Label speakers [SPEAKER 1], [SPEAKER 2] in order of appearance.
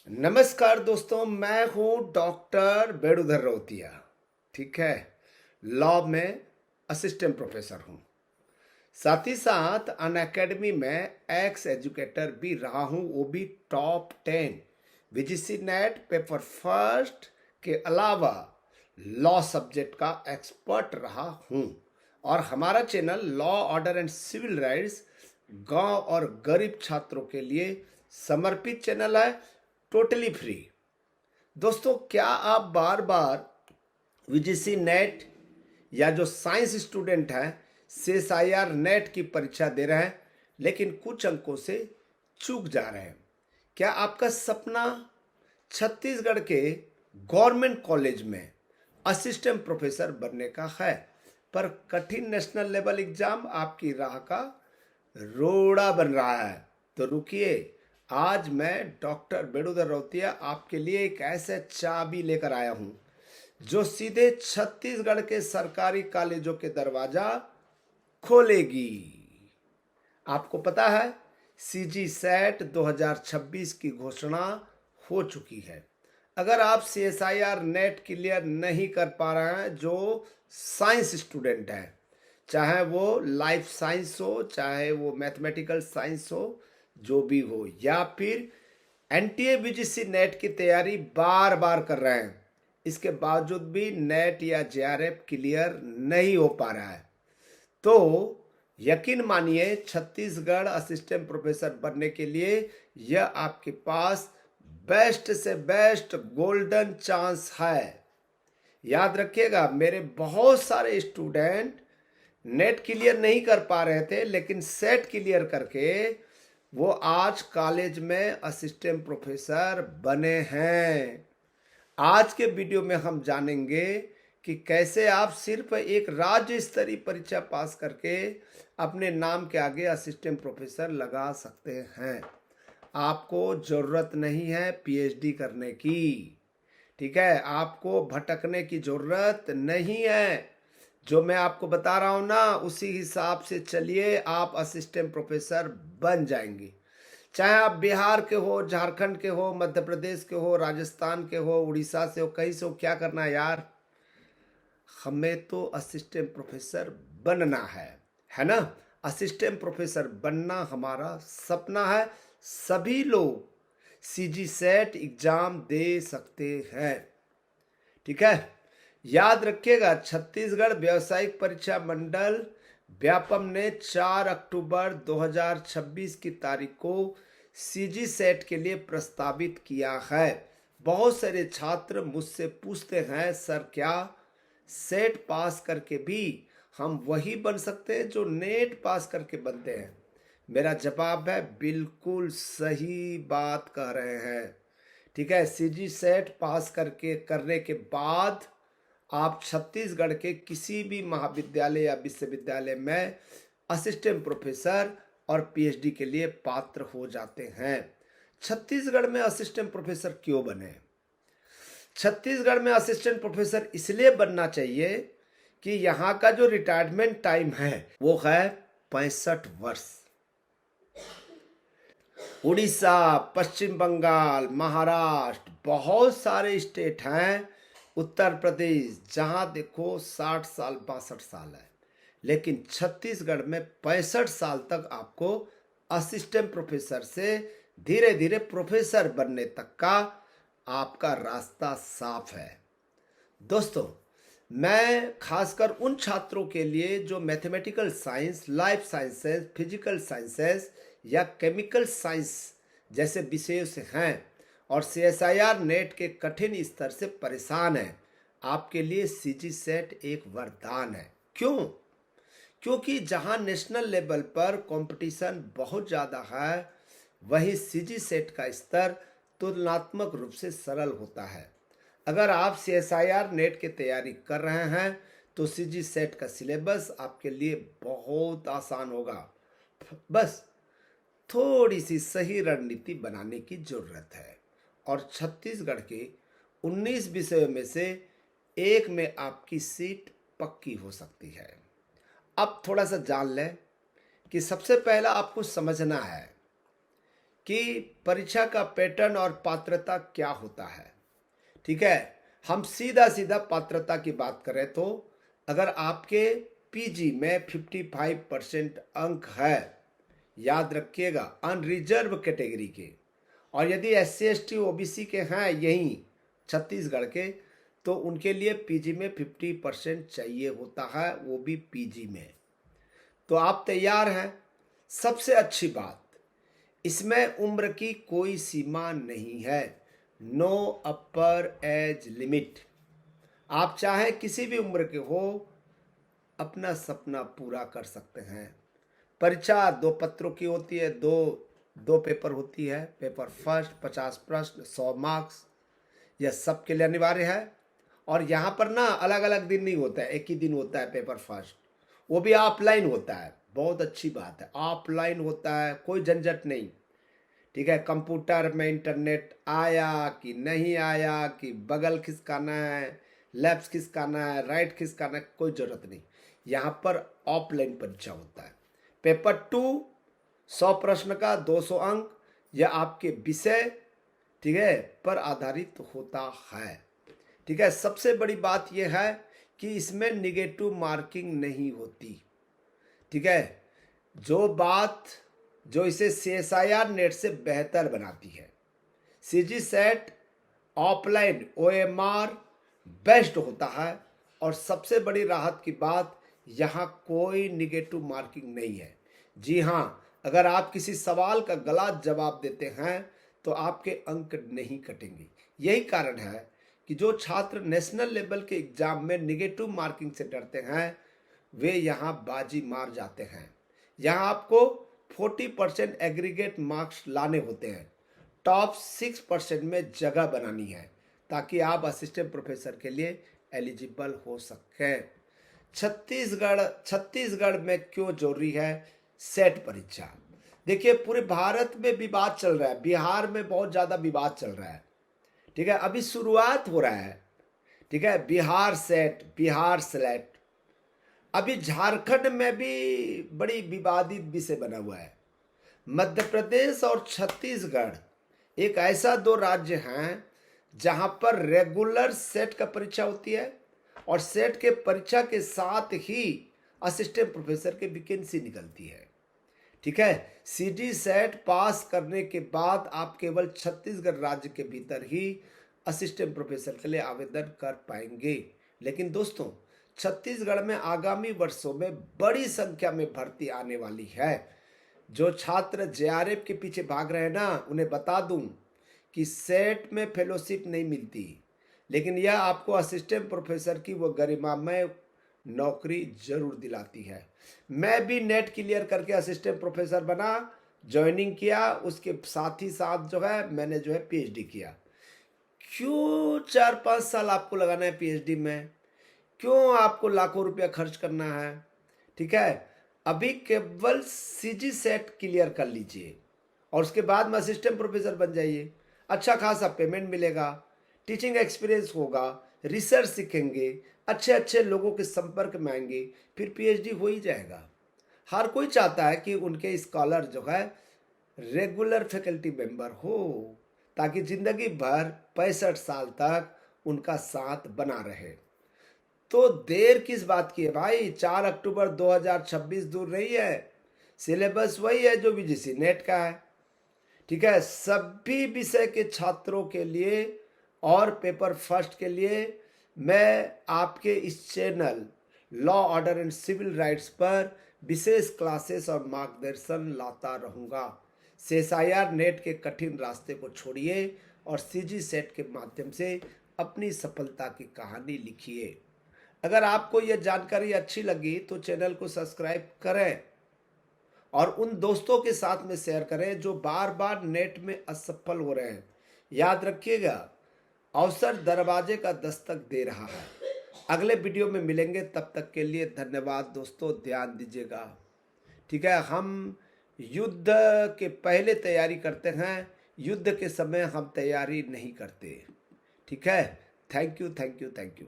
[SPEAKER 1] नमस्कार दोस्तों, मैं हूं डॉक्टर बेड़ुधर रौतिया। ठीक है। लॉ में असिस्टेंट प्रोफेसर हूं। साथ ही साथ अन अकेडमी में एक्स एजुकेटर भी रहा हूं, वो भी टॉप 10 वीजीसी नेट पेपर फर्स्ट के अलावा लॉ सब्जेक्ट का एक्सपर्ट रहा हूं। और हमारा channel law order and civil rights गांव और गरीब छात्रों के लिए समर्पित चैनल है, टोटली फ्री। दोस्तों, क्या आप बार बार यूजीसी नेट या जो साइंस स्टूडेंट हैं सीएसआईआर नेट की परीक्षा दे रहे हैं लेकिन कुछ अंकों से चूक जा रहे हैं? क्या आपका सपना छत्तीसगढ़ के गवर्नमेंट कॉलेज में असिस्टेंट प्रोफेसर बनने का है, पर कठिन नेशनल लेवल एग्जाम आपकी राह का रोड़ा बन रहा है? तो रुकिए, आज मैं डॉक्टर बेड़ुधर रौतिया आपके लिए एक ऐसे चाबी लेकर आया हूं जो सीधे छत्तीसगढ़ के सरकारी कॉलेजों के दरवाजा खोलेगी। आपको पता है, सीजी सेट 2026 की घोषणा हो चुकी है। अगर आप सीएसआईआर नेट क्लियर नहीं कर पा रहे हैं, जो साइंस स्टूडेंट हैं, चाहे वो लाइफ साइंस हो, चाहे वो मैथमेटिकल साइंस हो, जो भी हो, या फिर एनटीए यूजीसी नेट की तैयारी बार बार कर रहे हैं, इसके बावजूद भी नेट या जेआरएफ क्लियर नहीं हो पा रहा है, तो यकीन मानिए छत्तीसगढ़ असिस्टेंट प्रोफेसर बनने के लिए यह आपके पास बेस्ट से बेस्ट गोल्डन चांस है। याद रखिएगा, मेरे बहुत सारे स्टूडेंट नेट क्लियर नहीं कर पा रहे थे, लेकिन सेट क्लियर करके वो आज कॉलेज में असिस्टेंट प्रोफेसर बने हैं। आज के वीडियो में हम जानेंगे कि कैसे आप सिर्फ एक राज्य स्तरीय परीक्षा पास करके अपने नाम के आगे असिस्टेंट प्रोफेसर लगा सकते हैं। आपको जरूरत नहीं है पीएचडी करने की। ठीक है, आपको भटकने की जरूरत नहीं है। जो मैं आपको बता रहा हूं ना, उसी हिसाब से चलिए, आप असिस्टेंट प्रोफेसर बन जाएंगे। चाहे आप बिहार के हो, झारखंड के हो, मध्य प्रदेश के हो, राजस्थान के हो, उड़ीसा से हो, कहीं से हो, क्या करना है यार, हमें तो असिस्टेंट प्रोफेसर बनना है ना। असिस्टेंट प्रोफेसर बनना हमारा सपना है। सभी लोग सीजी सेट एग्जाम दे सकते हैं। ठीक है, याद रखिएगा, छत्तीसगढ़ व्यावसायिक परीक्षा मंडल व्यापम ने 4 अक्टूबर 2026 की तारीख को सीजी सेट के लिए प्रस्तावित किया है। बहुत सारे छात्र मुझसे पूछते हैं, सर क्या सेट पास करके भी हम वही बन सकते हैं जो नेट पास करके बनते हैं? मेरा जवाब है, बिल्कुल सही बात कह रहे हैं। ठीक है, सीजी सेट पास करने के बाद आप छत्तीसगढ़ के किसी भी महाविद्यालय या विश्वविद्यालय में असिस्टेंट प्रोफेसर और पीएचडी के लिए पात्र हो जाते हैं। छत्तीसगढ़ में असिस्टेंट प्रोफेसर क्यों बने? छत्तीसगढ़ में असिस्टेंट प्रोफेसर इसलिए बनना चाहिए कि यहाँ का जो रिटायरमेंट टाइम है वो है 65 वर्ष। उड़ीसा, पश्चिम बंगाल, महाराष्ट्र, बहुत सारे स्टेट हैं, उत्तर प्रदेश, जहां देखो 60 साल 62 साल है, लेकिन छत्तीसगढ़ में 65 साल तक आपको असिस्टेंट प्रोफेसर से धीरे धीरे प्रोफेसर बनने तक का आपका रास्ता साफ है। दोस्तों, मैं खासकर उन छात्रों के लिए जो mathematical science, life sciences, physical sciences या केमिकल साइंस जैसे विषयों से हैं और सीएसआईआर नेट के कठिन स्तर से परेशान हैं, आपके लिए सीजी सेट एक वरदान है। क्यों? क्योंकि जहां नेशनल लेवल पर कंपटीशन बहुत ज़्यादा है, वहीं सीजी सेट का स्तर तुलनात्मक रूप से सरल होता है। अगर आप सीएसआईआर नेट की तैयारी कर रहे हैं तो सीजी सेट का सिलेबस आपके लिए बहुत आसान होगा। बस थोड़ी सी सही रणनीति बनाने की जरूरत है और छत्तीसगढ़ के 19 विषयों में से एक में आपकी सीट पक्की हो सकती है। अब थोड़ा सा जान लें कि सबसे पहला आपको समझना है कि परीक्षा का पैटर्न और पात्रता क्या होता है। ठीक है, हम सीधा सीधा पात्रता की बात करें तो अगर आपके पीजी में 55% अंक है, याद रखिएगा अनरिजर्व कैटेगरी के, और यदि SC ST OBC के हैं यहीं छत्तीसगढ़ के, तो उनके लिए पीजी में 50% चाहिए होता है, वो भी पीजी में। तो आप तैयार हैं। सबसे अच्छी बात, इसमें उम्र की कोई सीमा नहीं है, नो अपर एज लिमिट। आप चाहे किसी भी उम्र के हो, अपना सपना पूरा कर सकते हैं। परीक्षा 2 पत्रों की होती है, दो पेपर होती है। पेपर फर्स्ट 50 प्रश्न 100 मार्क्स, यह सबके लिए अनिवार्य है। और यहाँ पर ना अलग अलग दिन नहीं होता है, एक ही दिन होता है पेपर फर्स्ट, वो भी ऑफलाइन होता है। बहुत अच्छी बात है, ऑफलाइन होता है, कोई झंझट नहीं। ठीक है, कंप्यूटर में इंटरनेट आया कि नहीं आया, कि बगल खिसकाना है, लेफ्ट खिसकाना है, राइट खिसकाना है, कोई ज़रूरत नहीं। यहाँ पर ऑफलाइन परीक्षा होता है। पेपर 2 100 प्रश्न का 200 अंक, यह आपके विषय, ठीक है, पर आधारित होता है। ठीक है, सबसे बड़ी बात यह है कि इसमें निगेटिव मार्किंग नहीं होती। ठीक है, जो इसे CSIR नेट से बेहतर बनाती है। CG set offline OMR best होता है। और सबसे बड़ी राहत की बात, यहाँ कोई निगेटिव मार्किंग नहीं है। जी हाँ, अगर आप किसी सवाल का गलत जवाब देते हैं तो आपके अंक नहीं कटेंगे। यही कारण है कि जो छात्र नेशनल लेवल के एग्जाम में निगेटिव मार्किंग से डरते हैं, वे यहाँ बाजी मार जाते हैं। यहाँ आपको 40% एग्रीगेट मार्क्स लाने होते हैं, टॉप 6% में जगह बनानी है, ताकि आप असिस्टेंट प्रोफेसर के लिए एलिजिबल हो सकें। छत्तीसगढ़ में क्यों जरूरी है सेट परीक्षा? देखिए, पूरे भारत में विवाद चल रहा है, बिहार में बहुत ज़्यादा विवाद चल रहा है। ठीक है, अभी शुरुआत हो रहा है। ठीक है, बिहार सेट, बिहार सेलेक्ट। अभी झारखंड में भी बड़ी विवादित विषय बना हुआ है। मध्य प्रदेश और छत्तीसगढ़ एक ऐसा 2 राज्य हैं जहां पर रेगुलर सेट का परीक्षा होती है, और सेट के परीक्षा के साथ ही असिस्टेंट प्रोफेसर की वैकेंसी निकलती है। ठीक है, CG सेट पास करने के बाद आप केवल छत्तीसगढ़ राज्य के भीतर ही असिस्टेंट प्रोफेसर के लिए आवेदन कर पाएंगे। लेकिन दोस्तों, छत्तीसगढ़ में आगामी वर्षों में बड़ी संख्या में भर्ती आने वाली है। जो छात्र JRF के पीछे भाग रहे हैं ना, उन्हें बता दूं कि सेट में फेलोशिप नहीं मिलती, लेकिन यह आपको असिस्टेंट प्रोफेसर की वो गरिमामय नौकरी जरूर दिलाती है। मैं भी नेट क्लियर करके असिस्टेंट प्रोफेसर बना, ज्वाइनिंग किया, उसके साथ ही साथ जो है मैंने जो है PhD किया। क्यों 4-5 साल आपको लगाना है PhD में? क्यों आपको लाखों रुपया खर्च करना है? ठीक है, अभी केवल CG सेट क्लियर कर लीजिए और उसके बाद में असिस्टेंट प्रोफेसर बन जाइए। अच्छा खासा पेमेंट मिलेगा, टीचिंग एक्सपीरियंस होगा, रिसर्च सीखेंगे, अच्छे अच्छे लोगों के संपर्क में आएंगे, फिर PhD हो ही जाएगा। हर कोई चाहता है कि उनके स्कॉलर जो है रेगुलर फैकल्टी मेंबर हो, ताकि जिंदगी भर 65 साल तक उनका साथ बना रहे। तो देर किस बात की है भाई? 4 अक्टूबर 2026 दूर नहीं है। सिलेबस वही है जो VGC नेट का है। ठीक है, सभी विषय के छात्रों के लिए और पेपर फर्स्ट के लिए मैं आपके इस channel law order and civil rights पर विशेष क्लासेस और मार्गदर्शन लाता रहूँगा। CSIR नेट के कठिन रास्ते को छोड़िए और CG सेट के माध्यम से अपनी सफलता की कहानी लिखिए। अगर आपको यह जानकारी अच्छी लगी तो चैनल को सब्सक्राइब करें और उन दोस्तों के साथ में शेयर करें जो बार बार नेट में असफल हो रहे हैं। याद रखिएगा, अवसर दरवाजे का दस्तक दे रहा है। अगले वीडियो में मिलेंगे, तब तक के लिए धन्यवाद दोस्तों, ध्यान दीजिएगा। ठीक है, हम युद्ध के पहले तैयारी करते हैं, युद्ध के समय हम तैयारी नहीं करते। ठीक है, thank you thank you thank you.